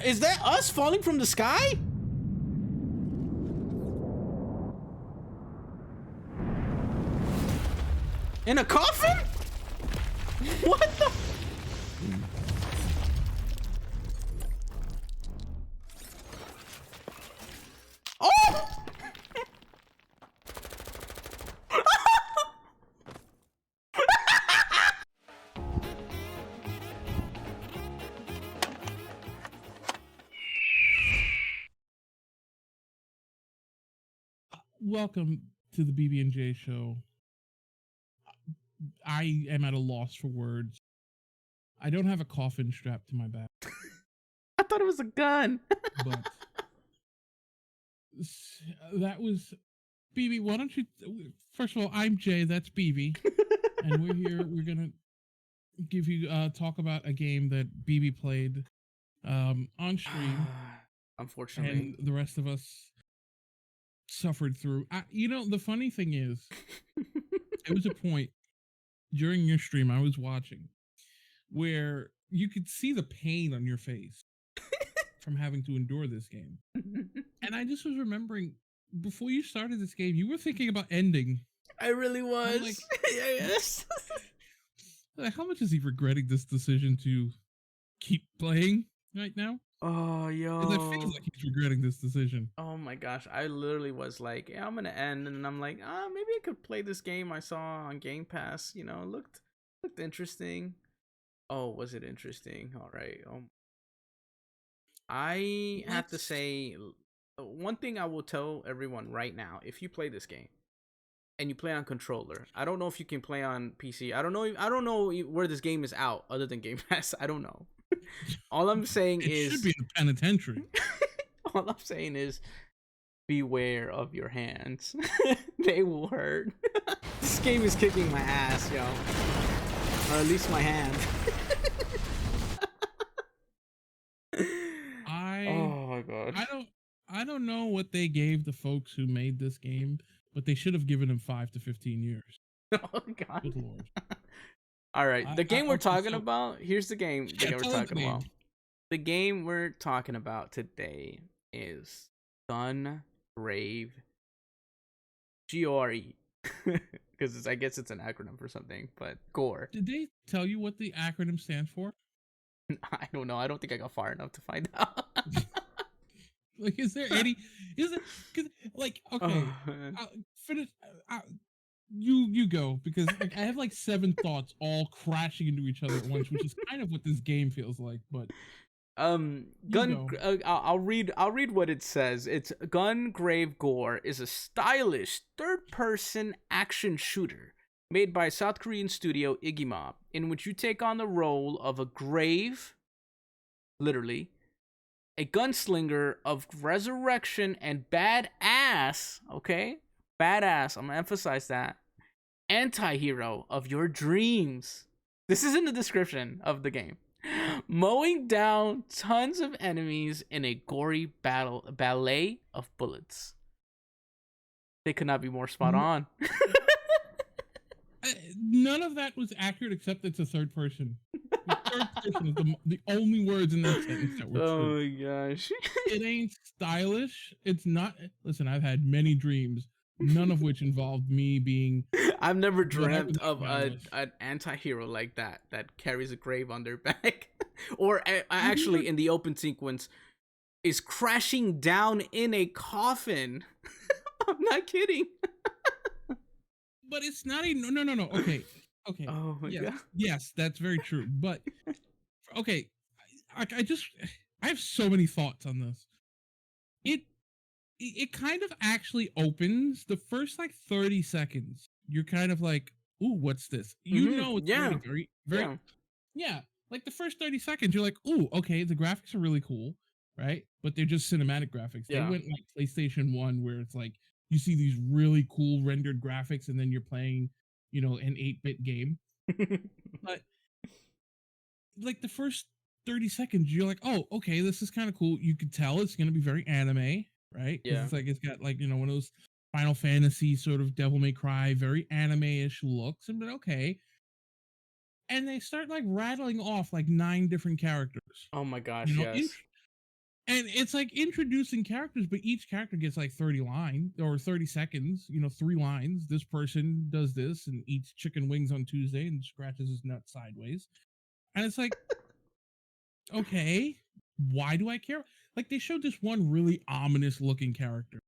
Is that us falling from the sky? In a coffin? What the? Oh! Welcome to the BB&J Show. I am at a loss for words. I don't have a coffin strapped to my back. I thought it was a gun. But that was BB. Why don't you? First of all, I'm Jay. That's BB, and we're here. We're gonna give you talk about a game that BB played on stream. Unfortunately, and the rest of us suffered through. The funny thing is, there was a point during your stream I was watching where you could see the pain on your face from having to endure this game. And I just was remembering, before you started this game, you were thinking about ending. I really was. Like, yes. Like, how much is he regretting this decision to keep playing right now? Oh, yo. Because I feel like he's regretting this decision. Oh my gosh, I literally was like, yeah, I'm gonna end, and I'm like, maybe I could play this game I saw on Game Pass. You know, it looked interesting. Oh, was it interesting? All right. I have to say, one thing I will tell everyone right now: if you play this game and you play on controller, I don't know if you can play on PC. I don't know where this game is out other than Game Pass. I don't know. All I'm saying is it should be in a penitentiary. All I'm saying is beware of your hands. They will hurt. This game is kicking my ass, yo. Or at least my hand. Oh my god. I don't know what they gave the folks who made this game, but they should have given them 5 to 15 years. Oh god. Good lord. All right, the game we're talking about. Here's the game. The game we're talking about today is Gun Grave G.O.R.E. Because I guess it's an acronym for something, but GORE. Did they tell you what the acronym stands for? I don't know. I don't think I got far enough to find out. Like, is there any? Is it? Like, okay, finish. You go, because like I have like 7 thoughts all crashing into each other at once, which is kind of what this game feels like. But I'll read what it says. It's Gun Grave GORE is a stylish third-person action shooter made by South Korean studio Iggy Mob, in which you take on the role of a grave, literally, a gunslinger of resurrection and badass, okay? Badass, I'm gonna emphasize that. Anti-hero of your dreams. This is in the description of the game. Mowing down tons of enemies in a gory ballet of bullets. They could not be more spot on. None of that was accurate, except it's a third person. The third person is the only words in that sentence that were true. Oh my gosh. It ain't stylish. It's not. Listen, I've had many dreams, none of which involved me being. I've never dreamt of an anti-hero like that carries a grave on their back. Or actually, in the open sequence, is crashing down in a coffin. I'm not kidding. But it's not a no. Okay. Oh my god. Yes, that's very true. But okay, I have so many thoughts on this. It kind of actually opens the first like 30 seconds. You're kind of like, ooh, what's this? You know, it's very like the first 30 seconds, you're like, ooh, okay, the graphics are really cool, right? But they're just cinematic graphics. They went like PlayStation 1, where it's like you see these really cool rendered graphics, and then you're playing, an 8-bit game. But like the first 30 seconds, you're like, oh, okay, this is kind of cool. You could tell it's going to be very anime, right? Yeah. It's like, it's got like, one of those Final Fantasy sort of Devil May Cry, very anime-ish looks, and but okay. And they start like rattling off like 9 different characters. Oh my gosh, yes. And it's like introducing characters, but each character gets like 30 lines or 30 seconds, 3 lines. This person does this and eats chicken wings on Tuesday and scratches his nut sideways. And it's like, okay, why do I care? Like they showed this one really ominous looking character.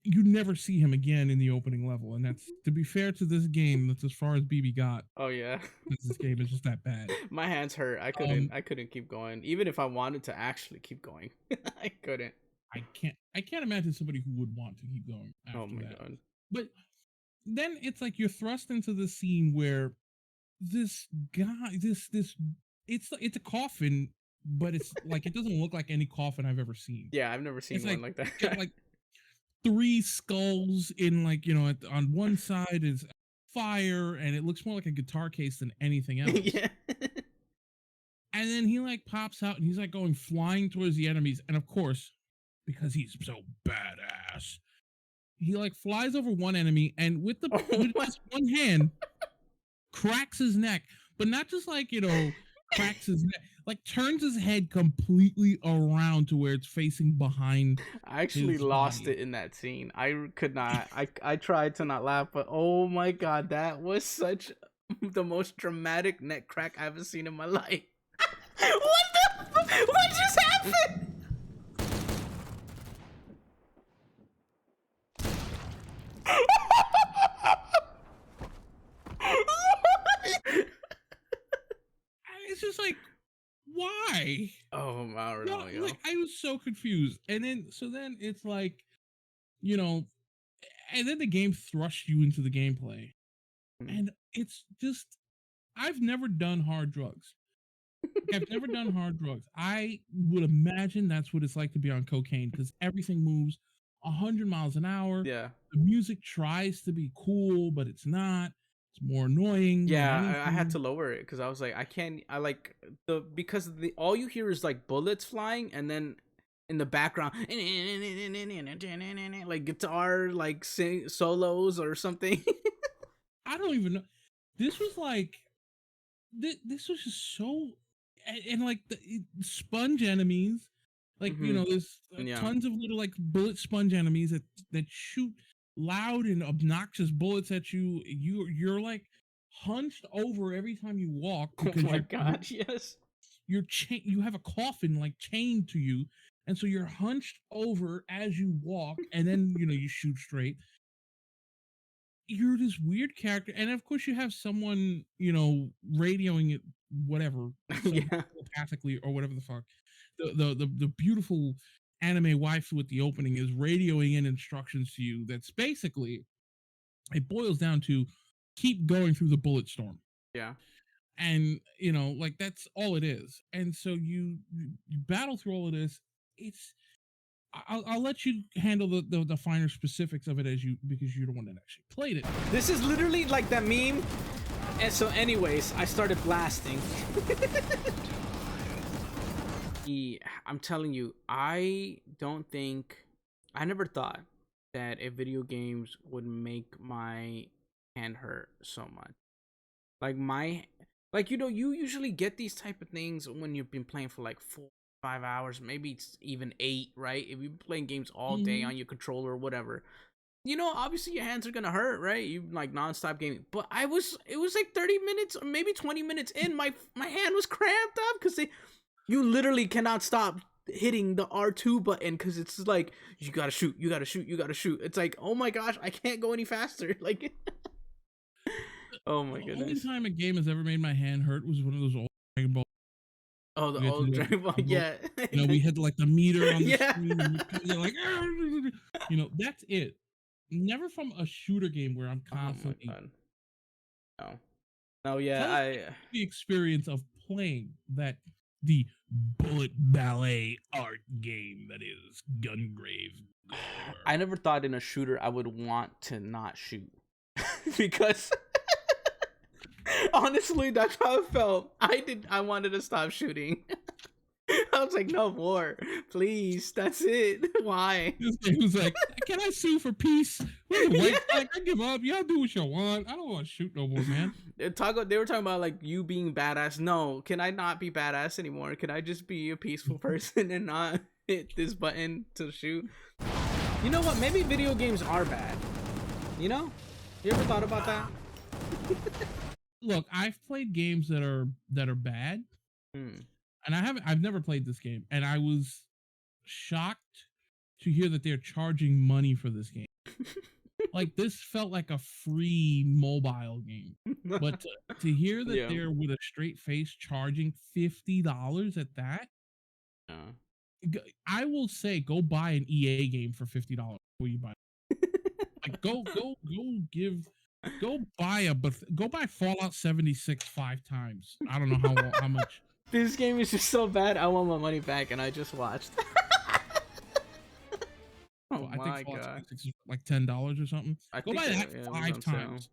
You never see him again in the opening level. And that's, to be fair to this game, that's as far as BB got. Oh yeah. This game is just that bad. My hands hurt. I couldn't keep going. Even if I wanted to actually keep going. I couldn't. I can't imagine somebody who would want to keep going after that. God. But then it's like you're thrust into the scene where this guy, it's a coffin, but it's like it doesn't look like any coffin I've ever seen. Yeah, I've never seen one like that. Got like 3 skulls in like, on one side is fire and it looks more like a guitar case than anything else. Yeah. And then he like pops out and he's like going flying towards the enemies. And of course, because he's so badass, he like flies over one enemy and with just one hand cracks his neck, but not just like, cracks his neck, like turns his head completely around to where it's facing behind. I actually lost it in that scene. I could not. I tried to not laugh, but oh my god, that was such the most dramatic neck crack I've ever seen in my life. What just happened? It's just like, why? Oh my god! Like I was so confused, and then it's like, and then the game thrusts you into the gameplay, and it's just, I've never done hard drugs. I've never done hard drugs. I would imagine that's what it's like to be on cocaine because everything moves 100 miles an hour. Yeah. The music tries to be cool, but it's not. It's more annoying. Yeah, I had to lower it because I was like, because all you hear is like bullets flying, and then in the background, like guitar, like solos or something. I don't even know. This was like, this was just so, and like the sponge enemies, like there's tons of little like bullet sponge enemies that shoot loud and obnoxious bullets at you. You're like hunched over every time you walk because oh my god, yes, you have a coffin like chained to you, and so you're hunched over as you walk, and then you shoot straight. You're this weird character, and of course you have someone radioing it, whatever, telepathically or whatever the fuck. The beautiful anime waifu at the opening is radioing in instructions to you. That's basically, it boils down to keep going through the bullet storm. Yeah. And like that's all it is. And so you battle through all of this. I'll let you handle the finer specifics of it because you're the one that actually played it. This is literally like that meme. And so anyways, I started blasting. I'm telling you, I never thought that video games would make my hand hurt so much. Like you usually get these type of things when you've been playing for like 4-5 hours, maybe it's even 8, right? If you've been playing games all day on your controller or whatever, obviously your hands are gonna hurt, right? You like nonstop gaming. But it was like 30 minutes or maybe 20 minutes in, my hand was cramped up because you literally cannot stop hitting the R2 button because it's like you gotta shoot. It's like, oh my gosh, I can't go any faster. Like, oh my goodness. The only time a game has ever made my hand hurt was one of those old Dragon Ball. Oh, the old Dragon Ball, yeah. We had like the meter on the screen. And you're like, that's it. Never from a shooter game where I'm constantly. No, yeah, the experience of playing the bullet ballet art game that is Gun Grave GORE. I never thought in a shooter I would want to not shoot because honestly, that's how I felt. I wanted to stop shooting. I I was like, no more, please. That's it. Why? This game was like, can I sue for peace? We're the white flag. I give up. Y'all do what you want. I don't want to shoot no more, man. They were talking about like you being badass. No, can I not be badass anymore? Can I just be a peaceful person and not hit this button to shoot? You know what? Maybe video games are bad. You know? You ever thought about that? Look, I've played games that are bad, and I've never played this game, and I was shocked to hear that they're charging money for this game. Like, this felt like a free mobile game, but to hear that they're with a straight face charging $50 at that, I will say go buy an EA game for $50 before you buy it. Like, go buy Fallout 76 5 times. I don't know how much. This game is just so bad. I want my money back, and I just watched. Oh, I think Fallout 76 is like $10 or something. Go buy that 5 times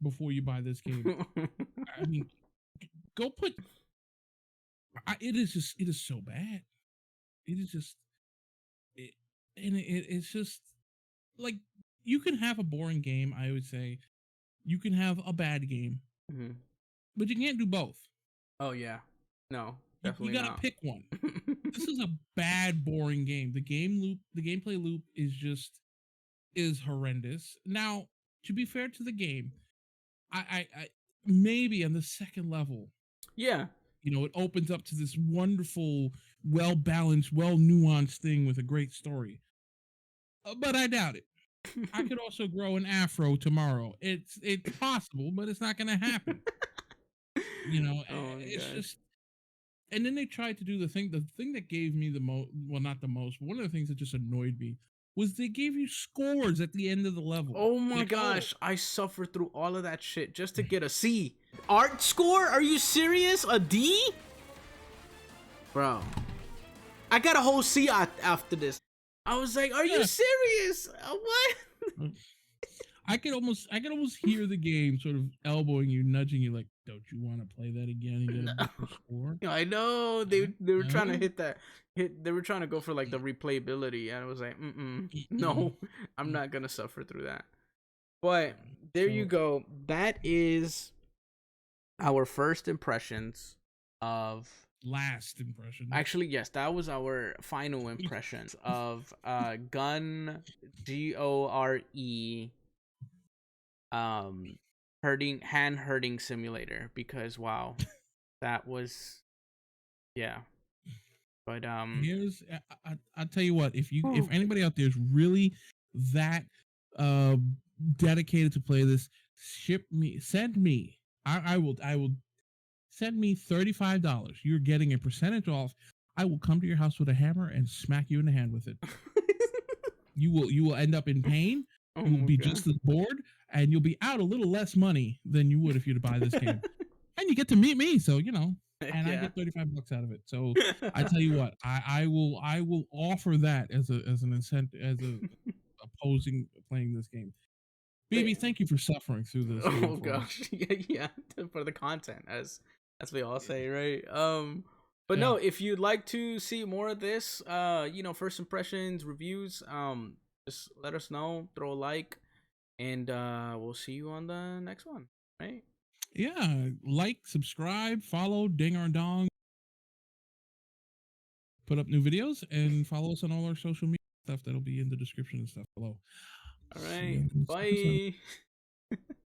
before you buy this game. I mean, go put. It is so bad. It is just, it's just like, you can have a boring game. I would say you can have a bad game, but you can't do both. Oh yeah, no, definitely you gotta pick one. This is a bad, boring game. The gameplay loop is horrendous. Now, to be fair to the game, I maybe on the second level, yeah, you know, it opens up to this wonderful, well-balanced, well-nuanced thing with a great story. But I doubt it. I could also grow an afro tomorrow. It's possible, but it's not going to happen. You know, it's just. And then they tried to do the thing that gave me the most, well, not the most, but one of the things that just annoyed me was they gave you scores at the end of the level. Oh my gosh, I suffered through all of that shit just to get a C. Art score? Are you serious? A D? Bro, I got a whole C after this. I was like, are you serious? What? I could almost hear the game sort of elbowing you, nudging you, like, don't you want to play that again and get a better score? I know they were trying to they were trying to go for like the replayability, and I was like, no, I'm not gonna suffer through that. But there you go. That is our first impressions of. Last impression. Actually, yes, that was our final impressions of Gun G.O.R.E. hand herding simulator, because wow, that was, yeah. But here's I'll tell you what, if anybody out there is really that dedicated to play this, send me I will send me $35. You're getting a percentage off. I will come to your house with a hammer and smack you in the hand with it. You will end up in pain. You will be just as bored, and you'll be out a little less money than you would if you'd buy this game. And you get to meet me, so you know. And I get $35 out of it. So I tell you what, I will offer that as an incentive, as a opposing playing this game. BB, thank you for suffering through this. Oh gosh, yeah, for the content, as we all say, right? But no, if you'd like to see more of this, you know, first impressions, reviews, just let us know, throw a like, and we'll see you on the next one, right? Yeah, like, subscribe, follow, ding our dong, put up new videos, and follow us on all our social media stuff that'll be in the description and stuff below. All right, bye.